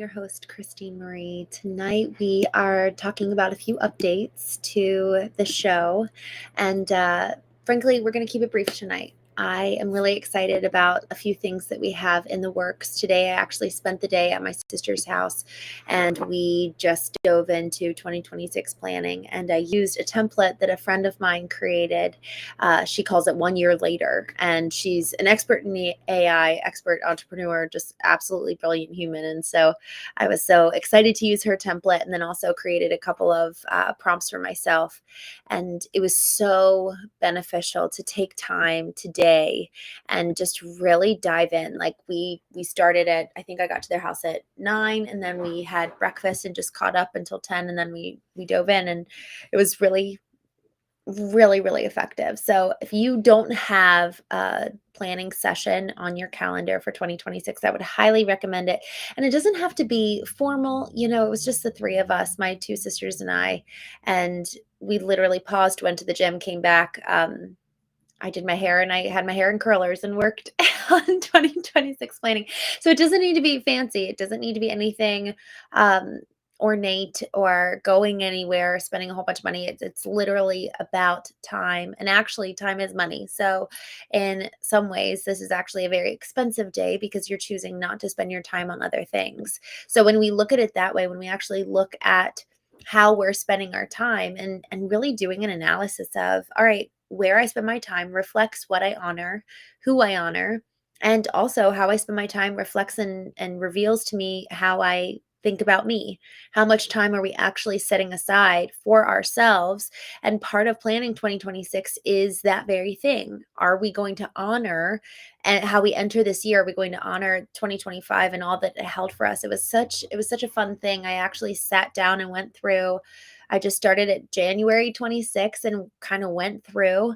your host, Christene Marie. Tonight we are talking about a few updates to the show, and frankly, we're going to keep it brief tonight. I am really excited about a few things that we have in the works. Today, I actually spent the day at my sister's house, and we just dove into 2026 planning, and I used a template that a friend of mine created. She calls it 1 year later, and she's an expert in the AI, expert entrepreneur, just absolutely brilliant human. And so I was so excited to use her template, and then also created a couple of prompts for myself. And it was so beneficial to take time today and just really dive in. Like we started at, I think I got to their house at 9, and then we had breakfast and just caught up until 10, and then we dove in, and it was really really effective. So if you don't have a planning session on your calendar for 2026, I would highly recommend it. And it doesn't have to be formal. It was just the three of us, my two sisters and I, and we literally paused, went to the gym, came back. I did my hair, and I had my hair in curlers and worked on 2026 planning. So it doesn't need to be fancy. It doesn't need to be anything ornate or going anywhere, spending a whole bunch of money. It's literally about time. And actually, time is money. So in some ways, this is actually a very expensive day because you're choosing not to spend your time on other things. So when we look at it that way, when we actually look at how we're spending our time and really doing an analysis of, all right, where I spend my time reflects what I honor, who I honor, and also how I spend my time reflects and reveals to me how I think about me. How much time are we actually setting aside for ourselves? And part of planning 2026 is that very thing. Are we going to honor and how we enter this year? Are we going to honor 2025 and all that it held for us? It was such a fun thing. I actually sat down and went through. I just started at January 26th and kind of went through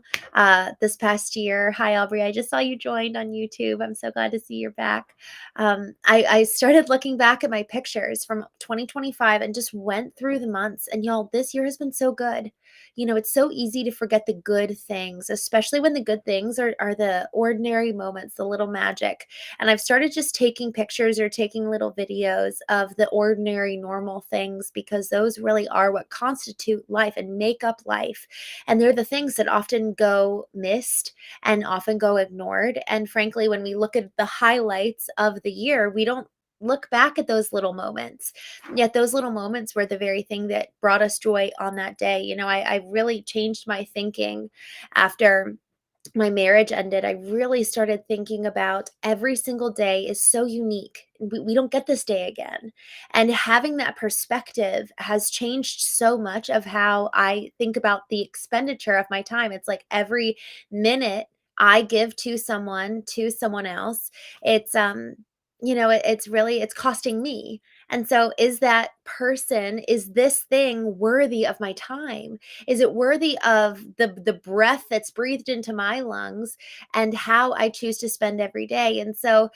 this past year. Hi, Aubrey. I just saw you joined on YouTube. I'm so glad to see you're back. I started looking back at my pictures from 2025 and just went through the months. And y'all, this year has been so good. It's so easy to forget the good things, especially when the good things are the ordinary moments, the little magic. And I've started just taking pictures or taking little videos of the ordinary, normal things, because those really are what constitute life and make up life. And they're the things that often go missed and often go ignored. And frankly, when we look at the highlights of the year, we don't look back at those little moments. Yet those little moments were the very thing that brought us joy on that day. I really changed my thinking after my marriage ended. I really started thinking about every single day is so unique. We don't get this day again. And having that perspective has changed so much of how I think about the expenditure of my time. It's like every minute I give to someone else, it's it's costing me. And so is this thing worthy of my time? Is it worthy of the breath that's breathed into my lungs and how I choose to spend every day? And so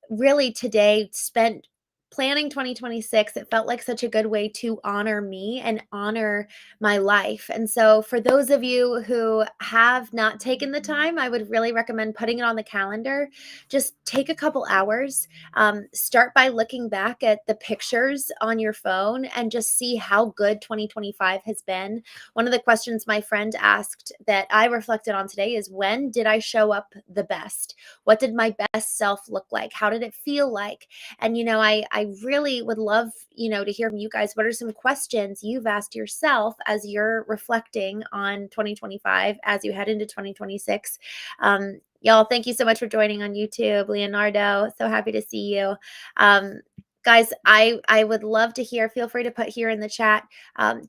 really today spent planning 2026, it felt like such a good way to honor me and honor my life. And so for those of you who have not taken the time, I would really recommend putting it on the calendar. Just take a couple hours. Start by looking back at the pictures on your phone and just see how good 2025 has been. One of the questions my friend asked that I reflected on today is, when did I show up the best? What did my best self look like? How did it feel like? And I really would love to hear from you guys. What are some questions you've asked yourself as you're reflecting on 2025 as you head into 2026? Y'all, thank you so much for joining on YouTube. Leonardo, so happy to see you. Guys, I would love to hear. Feel free to put here in the chat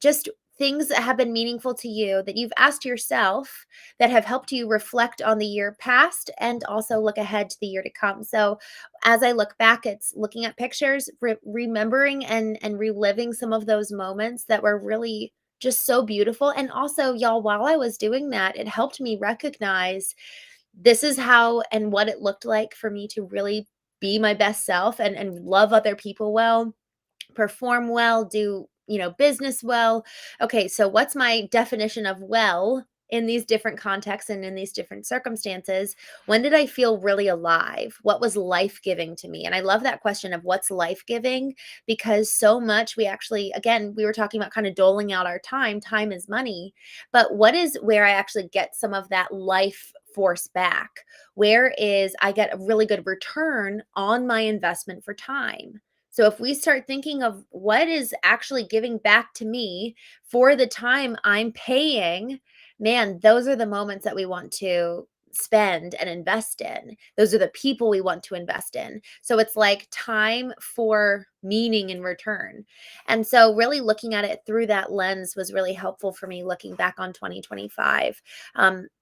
just things that have been meaningful to you that you've asked yourself that have helped you reflect on the year past and also look ahead to the year to come. So as I look back, it's looking at pictures, remembering and reliving some of those moments that were really just so beautiful. And also, y'all, while I was doing that, it helped me recognize this is how and what it looked like for me to really be my best self and love other people well, perform well, do business well. Okay, so what's my definition of well in these different contexts and in these different circumstances, when did I feel really alive? What was life-giving to me? And I love that question of what's life-giving, because so much we actually, again, we were talking about kind of doling out our time. Time is money. But what is where I actually get some of that life force back? Where is I get a really good return on my investment for time? So if we start thinking of what is actually giving back to me for the time I'm paying, man, those are the moments that we want to spend and invest in. Those are the people we want to invest in. So it's like time for meaning in return. And so really looking at it through that lens was really helpful for me looking back on 2025.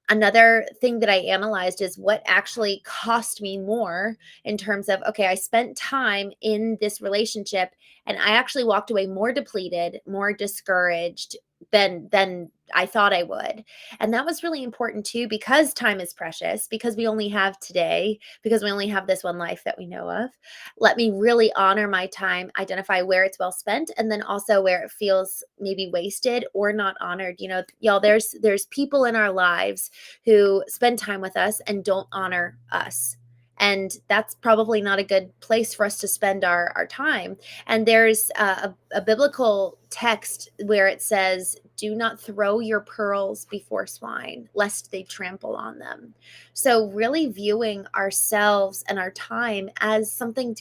Another thing that I analyzed is what actually cost me more in terms of, okay, I spent time in this relationship and I actually walked away more depleted, more discouraged than I thought I would. And that was really important too, because time is precious, because we only have today, because we only have this one life that we know of. Let me really honor my time, identify where it's well spent, and then also where it feels maybe wasted or not honored. You know, y'all, there's people in our lives who spend time with us and don't honor us. And that's probably not a good place for us to spend our time. And there's a biblical text where it says, do not throw your pearls before swine, lest they trample on them. So really viewing ourselves and our time as something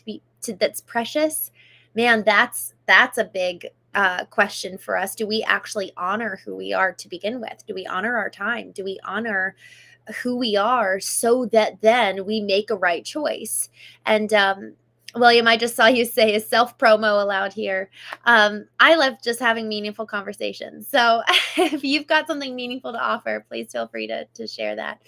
that's precious, man, that's a big question for us. Do we actually honor who we are to begin with? Do we honor our time? Do we honor who we are so that then we make a right choice? And William, I just saw you say a self promo allowed here. I love just having meaningful conversations. So if you've got something meaningful to offer, please feel free to share that.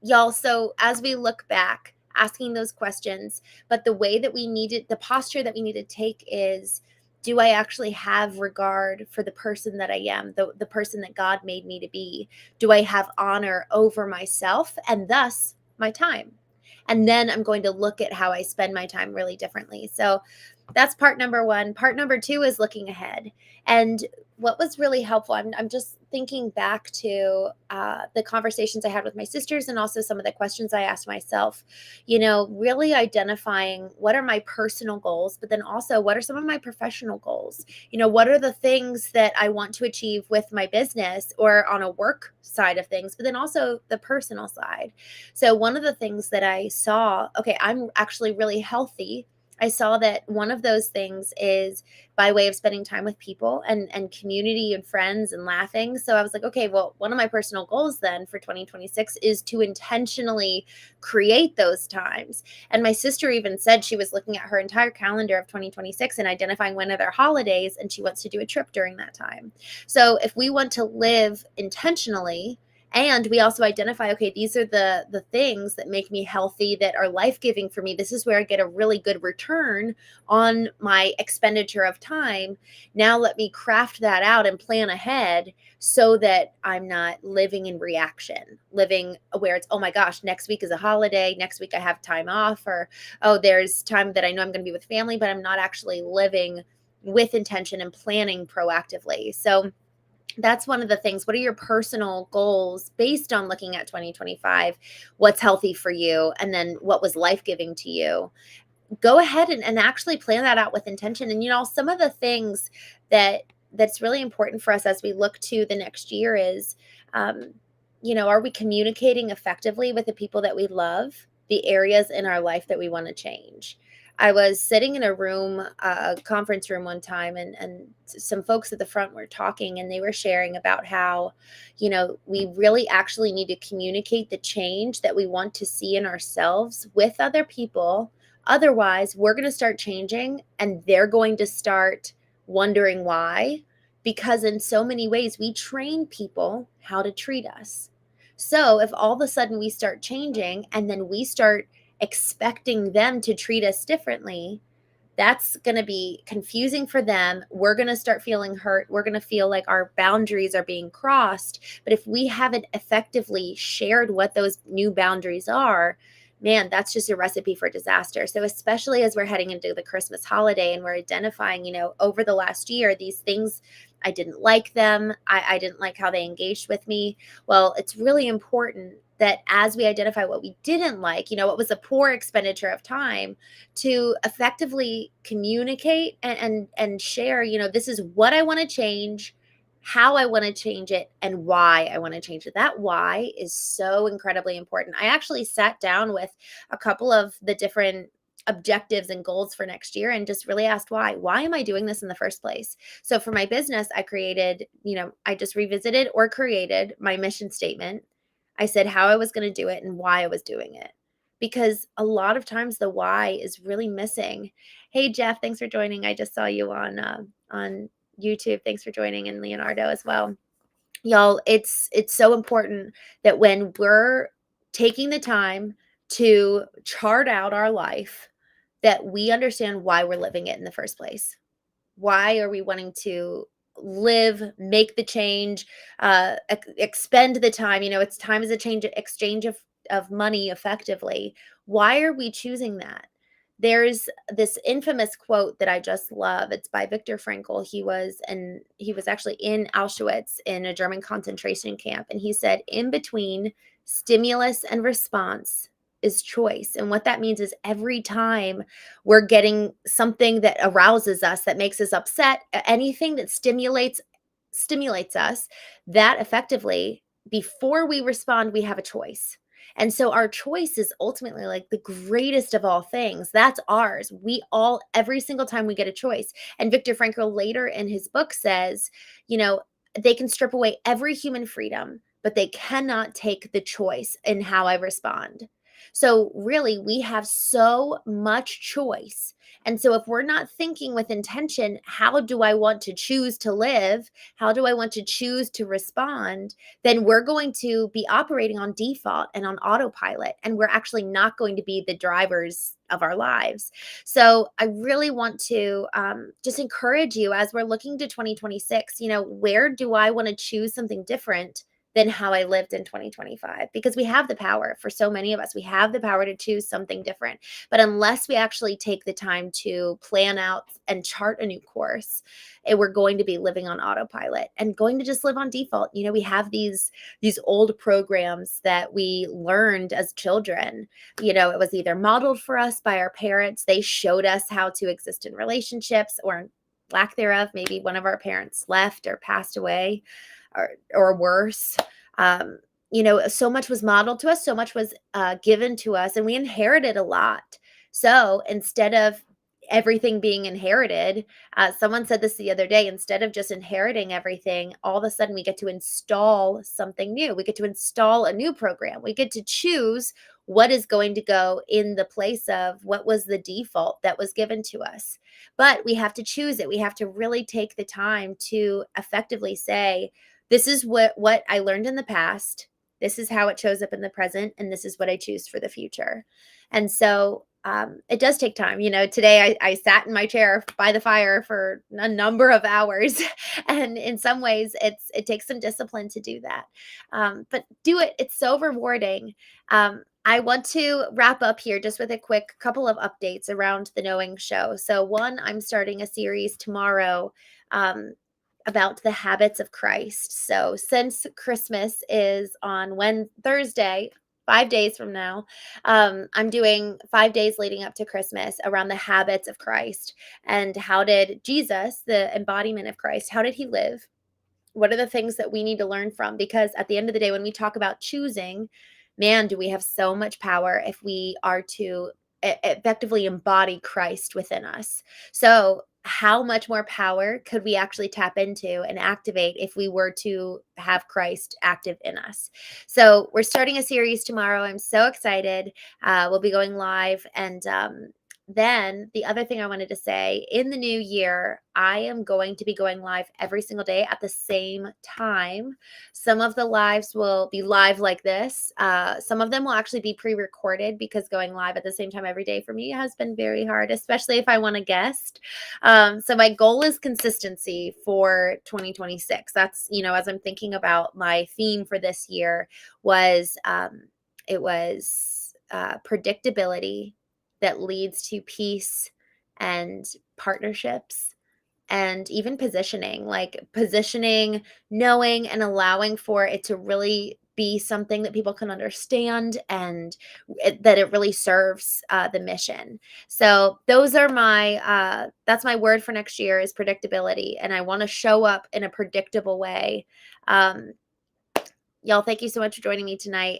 Y'all, so as we look back, asking those questions, but the way that we needed, the posture that we need to take is, do I actually have regard for the person that I am, the person that God made me to be? Do I have honor over myself and thus my time? And then I'm going to look at how I spend my time really differently. So that's part number one. Part number two is looking ahead. And what was really helpful, I'm just thinking back to the conversations I had with my sisters and also some of the questions I asked myself, you know, really identifying what are my personal goals, but then also what are some of my professional goals? You know, what are the things that I want to achieve with my business or on a work side of things, but then also the personal side. So one of the things that I saw, okay, I'm actually really healthy. I saw that one of those things is by way of spending time with people and community and friends and laughing. So I was like, okay, well, one of my personal goals then for 2026 is to intentionally create those times. And my sister even said she was looking at her entire calendar of 2026 and identifying when are their holidays, and she wants to do a trip during that time. So if we want to live intentionally, and we also identify, okay, these are the things that make me healthy, that are life-giving for me. This is where I get a really good return on my expenditure of time. Now let me craft that out and plan ahead so that I'm not living in reaction, living where it's, oh my gosh, next week is a holiday. Next week I have time off, or, oh, there's time that I know I'm going to be with family, but I'm not actually living with intention and planning proactively. So that's one of the things. What are your personal goals based on looking at 2025? What's healthy for you? And then what was life-giving to you? Go ahead and actually plan that out with intention. And, you know, some of the things that's really important for us as we look to the next year is, you know, are we communicating effectively with the people that we love, the areas in our life that we want to change? I was sitting in a room, a conference room one time, and some folks at the front were talking, and they were sharing about how, you know, we really actually need to communicate the change that we want to see in ourselves with other people. Otherwise, we're going to start changing and they're going to start wondering why, because in so many ways we train people how to treat us. So if all of a sudden we start changing and then we start expecting them to treat us differently, that's going to be confusing for them. We're going to start feeling hurt. We're going to feel like our boundaries are being crossed. But if we haven't effectively shared what those new boundaries are, man, that's just a recipe for disaster. So especially as we're heading into the Christmas holiday and we're identifying, you know, over the last year, these things I didn't like them. I didn't like how they engaged with me. Well, it's really important that as we identify what we didn't like, what was a poor expenditure of time, to effectively communicate and share, this is what I want to change, how I want to change it, and why I want to change it. That why is so incredibly important. I actually sat down with a couple of the different objectives and goals for next year and just really asked why. Why am I doing this in the first place? So for my business, I created, I just revisited or created my mission statement. I said how I was going to do it and why I was doing it. Because a lot of times the why is really missing. Hey Jeff, thanks for joining. I just saw you on YouTube. Thanks for joining, and Leonardo as well. Y'all, it's so important that when we're taking the time to chart out our life, that we understand why we're living it in the first place. Why are we wanting to live, make the change, expend the time? It's time is a change, exchange of money effectively. Why are we choosing that? There's this infamous quote that I just love. It's by Viktor Frankl. He was actually in Auschwitz in a German concentration camp, and he said, "In between stimulus and response is choice." And what that means is every time we're getting something that arouses us, that makes us upset, anything that stimulates us, that effectively, before we respond, we have a choice. And so our choice is ultimately like the greatest of all things. That's ours. Every single time we get a choice. And Viktor Frankl later in his book says, they can strip away every human freedom, but they cannot take the choice in how I respond. So really, we have so much choice. And so if we're not thinking with intention, how do I want to choose to live? How do I want to choose to respond? Then we're going to be operating on default and on autopilot, and we're actually not going to be the drivers of our lives. So I really want to just encourage you, as we're looking to 2026, where do I want to choose something different than how I lived in 2025? Because we have the power. For so many of us, we have the power to choose something different. But unless we actually take the time to plan out and chart a new course, we're going to be living on autopilot and going to just live on default. We have these old programs that we learned as children. It was either modeled for us by our parents. They showed us how to exist in relationships, or lack thereof. Maybe one of our parents left or passed away, or worse. So much was modeled to us, so much was given to us, and we inherited a lot. So instead of everything being inherited, someone said this the other day, instead of just inheriting everything, all of a sudden we get to install something new. We get to install a new program. We get to choose what is going to go in the place of what was the default that was given to us. But we have to choose it. We have to really take the time to effectively say, this is what I learned in the past. This is how it shows up in the present, and this is what I choose for the future. And so it does take time. Today I sat in my chair by the fire for a number of hours, and in some ways it takes some discipline to do that. But do it. It's so rewarding. I want to wrap up here just with a quick couple of updates around the Knowing Show. So one, I'm starting a series tomorrow about the habits of Christ. So since Christmas is on Thursday, 5 days from now, I'm doing 5 days leading up to Christmas around the habits of Christ. And how did Jesus, the embodiment of Christ, how did he live? What are the things that we need to learn from? Because at the end of the day, when we talk about choosing, man, do we have so much power if we are to effectively embody Christ within us. So how much more power could we actually tap into and activate if we were to have Christ active in us? So we're starting a series tomorrow. I'm so excited. We'll be going live. And then the other thing I wanted to say, in the new year, I am going to be going live every single day at the same time. Some of the lives will be live like this. Some of them will actually be pre-recorded, because going live at the same time every day for me has been very hard, especially if I want a guest. So my goal is consistency for 2026. That's, as I'm thinking about my theme for this year, it was predictability that leads to peace and partnerships and even positioning, knowing and allowing for it to really be something that people can understand, and that it really serves the mission. So those are that's my word for next year, is predictability. And I want to show up in a predictable way. Um, Y'all, thank you so much for joining me tonight.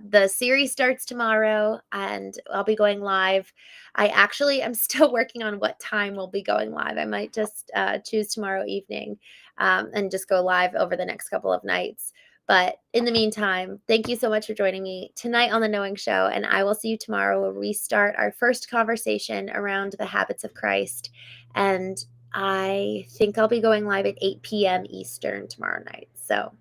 The series starts tomorrow, and I'll be going live. I actually am still working on what time we'll be going live. I might just choose tomorrow evening, and just go live over the next couple of nights. But in the meantime, thank you so much for joining me tonight on The Knowing Show, and I will see you tomorrow where we start our first conversation around the habits of Christ. And I think I'll be going live at 8 p.m. Eastern tomorrow night. So